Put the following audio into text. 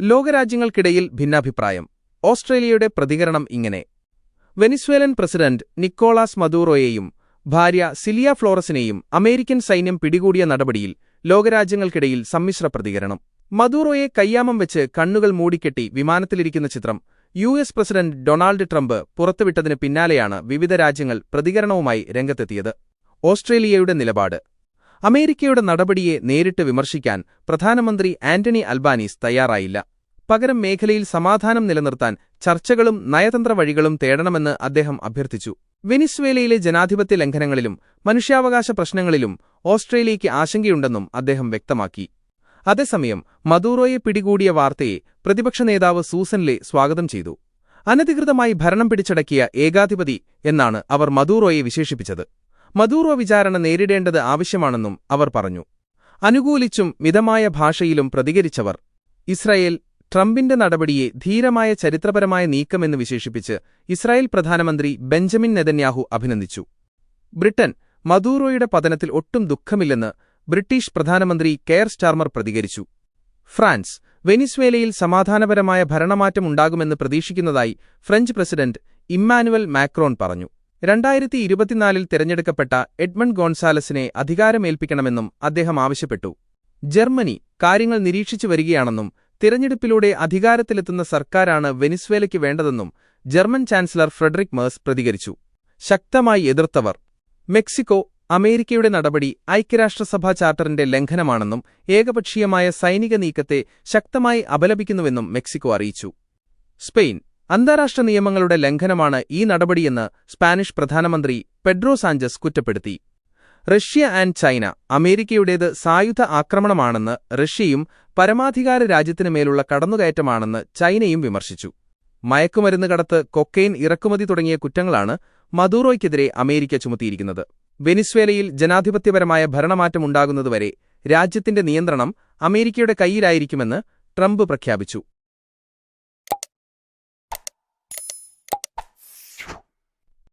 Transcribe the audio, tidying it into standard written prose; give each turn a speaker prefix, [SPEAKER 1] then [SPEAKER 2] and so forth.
[SPEAKER 1] ലോകരാജ്യങ്ങൾക്കിടയിൽ ഭിന്നാഭിപ്രായം. ഓസ്ട്രേലിയയുടെ പ്രതികരണം ഇങ്ങനെ. വെനിസ്വേലൻ പ്രസിഡന്റ് നിക്കോളാസ് മദൂറോയെയും ഭാര്യ സിലിയ ഫ്ലോറസിനെയും അമേരിക്കൻ സൈന്യം പിടികൂടിയ നടപടിയിൽ ലോകരാജ്യങ്ങൾക്കിടയിൽ സമ്മിശ്ര പ്രതികരണം. മദൂറോയെ കയ്യാമം വെച്ച് കണ്ണുകൾ മൂടിക്കെട്ടി വിമാനത്തിലിരിക്കുന്ന ചിത്രം യു.എസ്. പ്രസിഡന്റ് ഡൊണാൾഡ് ട്രംപ് പുറത്തുവിട്ടതിന് പിന്നാലെയാണ് വിവിധ രാജ്യങ്ങൾ പ്രതികരണവുമായി രംഗത്തെത്തിയത്. ഓസ്ട്രേലിയയുടെ നിലപാട്. അമേരിക്കയുടെ നടപടിയെ നേരിട്ട് വിമർശിക്കാൻ പ്രധാനമന്ത്രി ആന്റണി അൽബാനീസ് തയ്യാറായില്ല. പകരം മേഖലയിൽ സമാധാനം നിലനിർത്താൻ ചർച്ചകളും നയതന്ത്ര വഴികളും തേടണമെന്ന് അദ്ദേഹം അഭ്യർത്ഥിച്ചു. വെനിസ്വേലയിലെ ജനാധിപത്യ ലംഘനങ്ങളിലും മനുഷ്യാവകാശ പ്രശ്നങ്ങളിലും ഓസ്ട്രേലിയയ്ക്ക് ആശങ്കയുണ്ടെന്നും അദ്ദേഹം വ്യക്തമാക്കി. അതേസമയം മദൂറോയെ പിടികൂടിയ വാർത്തയെ പ്രതിപക്ഷ നേതാവ് സൂസൻ ലേ സ്വാഗതം ചെയ്തു. അനധികൃതമായി ഭരണം പിടിച്ചടക്കിയ ഏകാധിപതി എന്നാണ് അവർ മദൂറോയെ വിശേഷിപ്പിച്ചത്. മദൂറോ വിചാരണ നേരിടേണ്ടത് ആവശ്യമാണെന്നും അവർ പറഞ്ഞു. അനുകൂലിച്ചും മിതമായ ഭാഷയിലും പ്രതികരിച്ചവർ ഇസ്രായേൽ ട്രംപിന്റെ നടപടിയെ ധീരമായ ചരിത്രപരമായ നീക്കമെന്ന് വിശേഷിപ്പിച്ച് ഇസ്രായേൽ പ്രധാനമന്ത്രി ബെഞ്ചമിൻ നെതന്യാഹു അഭിനന്ദിച്ചു. ബ്രിട്ടൻ മദൂറോയുടെ പതനത്തിൽ ഒട്ടും ദുഃഖമില്ലെന്ന് ബ്രിട്ടീഷ് പ്രധാനമന്ത്രി കെയർ സ്റ്റാർമർ പ്രതികരിച്ചു. ഫ്രാൻസ് വെനിസ്വേലയിൽ സമാധാനപരമായ ഭരണമാറ്റം ഉണ്ടാകുമെന്ന് പ്രതീക്ഷിക്കുന്നതായി ഫ്രഞ്ച് പ്രസിഡന്റ് ഇമ്മാനുവൽ മാക്രോൺ പറഞ്ഞു. 2024 തിരഞ്ഞെടുക്കപ്പെട്ട എഡ്മണ്ട് ഗോൺസാലസിനെ അധികാരമേൽപ്പിക്കണമെന്നും അദ്ദേഹം ആവശ്യപ്പെട്ടു. ജർമ്മനി കാര്യങ്ങൾ നിരീക്ഷിച്ചു വരികയാണെന്നും തിരഞ്ഞെടുപ്പിലൂടെ അധികാരത്തിലെത്തുന്ന സർക്കാരാണ് വെനിസ്വേലയ്ക്ക് വേണ്ടതെന്നും ജർമ്മൻ ചാൻസലർ ഫ്രെഡറിക് മേഴ്സ് പ്രതികരിച്ചു. ശക്തമായി എതിർത്തവർ. മെക്സിക്കോ അമേരിക്കയുടെ നടപടി ഐക്യരാഷ്ട്രസഭാ ചാർട്ടറിന്റെ ലംഘനമാണെന്നും ഏകപക്ഷീയമായ സൈനിക നീക്കത്തെ ശക്തമായി അപലപിക്കുന്നുവെന്നും മെക്സിക്കോ അറിയിച്ചു. സ്പെയിൻ അന്താരാഷ്ട്ര നിയമങ്ങളുടെ ലംഘനമാണ് ഈ നടപടിയെന്ന് സ്പാനിഷ് പ്രധാനമന്ത്രി പെഡ്രോ സാഞ്ചസ് കുറ്റപ്പെടുത്തി. റഷ്യ ആൻഡ് ചൈന അമേരിക്കയുടേത് സായുധ ആക്രമണമാണെന്ന് റഷ്യയും പരമാധികാര രാജ്യത്തിനു മേലുള്ള കടന്നുകയറ്റമാണെന്ന് ചൈനയും വിമർശിച്ചു. മയക്കുമരുന്ന് കടത്ത്, കൊക്കൈൻ ഇറക്കുമതി തുടങ്ങിയ കുറ്റങ്ങളാണ് മദൂറോയ്ക്കെതിരെ അമേരിക്ക ചുമത്തിയിരിക്കുന്നത്. വെനിസ്വേലയിൽ ജനാധിപത്യപരമായ ഭരണമാറ്റമുണ്ടാകുന്നതുവരെ രാജ്യത്തിന്റെ നിയന്ത്രണം അമേരിക്കയുടെ കൈയിലായിരിക്കുമെന്ന് ട്രംപ് പ്രഖ്യാപിച്ചു.